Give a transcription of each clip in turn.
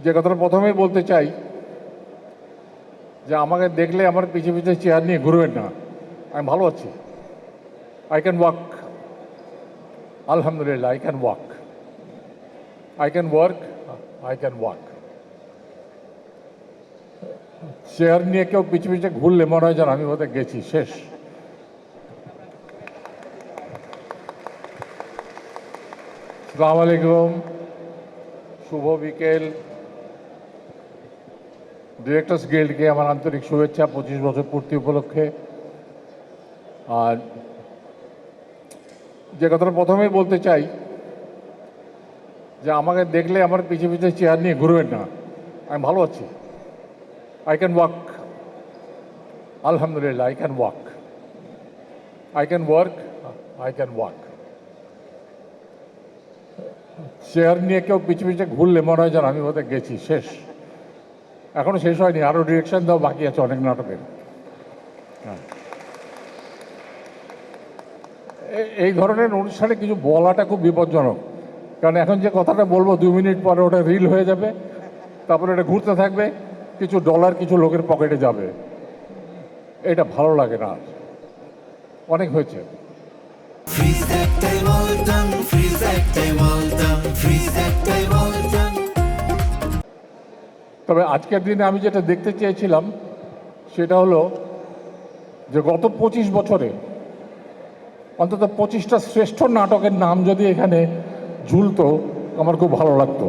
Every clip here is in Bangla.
যে কথাটা প্রথমেই বলতে চাই যে আমাকে দেখলে আমার পিছে পিছে চেয়ার নিয়ে ঘুরবেন না। আমি ভালো আছি, আই ক্যান ওয়াক, আলহামদুলিল্লাহ I can walk, I can work, I can walk. Chair নিয়ে কেউ পিছে পিছে ঘুরলে মনে হয় যেন আমি বোধহয় গেছি, শেষ। আসসালামু আলাইকুম, শুভ বিকেল। ডিরেক্টর্স গিল্ডকে আমার আন্তরিক শুভেচ্ছা 25 বছর পূর্তি উপলক্ষে। আর যে কথাটা প্রথমেই বলতে চাই যে আমাকে দেখলে আমার পিছে পিছে চেয়ার নিয়ে ঘুরবেন না। আমি ভালো আছি, আই ক্যান ওয়াক, আলহামদুলিল্লাহ I can walk, I can work, I can walk. Chair নিয়ে কেউ পিছে পিছে ঘুরলে মনে হয় যেন আমি বোধহয় গেছি, শেষ। এখনো শেষ হয়নি, আরও ডিরেকশন দেওয়া বাকি আছে অনেক নাটকের। হ্যাঁ, এই ধরনের অনুষ্ঠানে কিছু বলাটা খুব বিপজ্জনক, কারণ এখন যে কথাটা বলবো 2 মিনিট পরে ওটা রিল হয়ে যাবে, তারপরে এটা ঘুরতে থাকবে, কিছু ডলার কিছু লোকের পকেটে যাবে। এটা ভালো লাগে না, অনেক হয়েছে। তবে আজকের দিনে আমি যেটা দেখতে চেয়েছিলাম সেটা হলো যে গত 25 বছরে অন্তত 25টা শ্রেষ্ঠ নাটকের নাম যদি এখানে ঝুলতো আমার খুব ভালো লাগতো।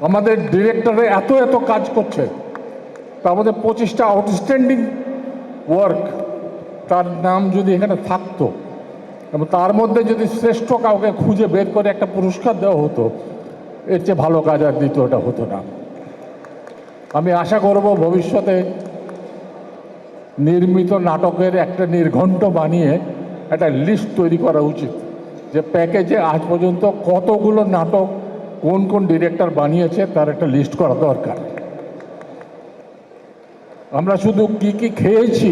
আমাদের ডিরেক্টরে এত এত কাজ করছে, তার মধ্যে 25টা আউটস্ট্যান্ডিং ওয়ার্ক তার নাম যদি এখানে থাকতো এবং তার মধ্যে যদি শ্রেষ্ঠ কাউকে খুঁজে বের করে একটা পুরস্কার দেওয়া হতো, এর চেয়ে ভালো কাজ আর দ্বিতীয়টা হতো না। আমি আশা করব ভবিষ্যতে নির্মিত নাটকের একটা নির্ঘণ্ট বানিয়ে একটা লিস্ট তৈরি করা উচিত, যে প্যাকেজে আজ পর্যন্ত কতগুলো নাটক কোন কোন ডিরেক্টর বানিয়েছে তার একটা লিস্ট করা দরকার। আমরা শুধু কি কি খেয়েছি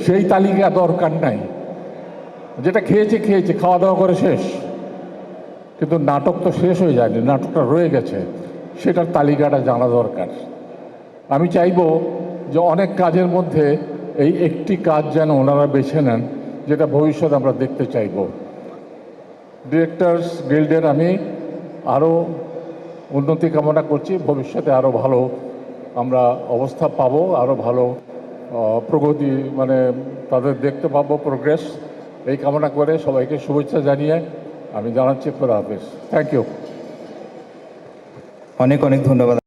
সেই তালিকা দরকার নাই, যেটা খেয়েছি খেয়েছি, খাওয়া দাওয়া করে শেষ, কিন্তু নাটক তো শেষ হয়ে যায়নি, নাটকটা রয়ে গেছে, সেটার তালিকাটা জানা দরকার। আমি চাইব যে অনেক কাজের মধ্যে এই একটি কাজ যেন ওনারা বেছে নেন, যেটা ভবিষ্যতে আমরা দেখতে চাইব। ডিরেক্টর্স গিল্ডের আমি আরও উন্নতি কামনা করছি, ভবিষ্যতে আরও ভালো আমরা অবস্থা পাবো, আরও ভালো প্রগতি মানে তাদের দেখতে পাবো, প্রোগ্রেস। এই কামনা করে সবাইকে শুভেচ্ছা জানিয়ে আমি জানাচ্ছি খোদা হাফেজ। থ্যাংক ইউ, অনেক অনেক ধন্যবাদ।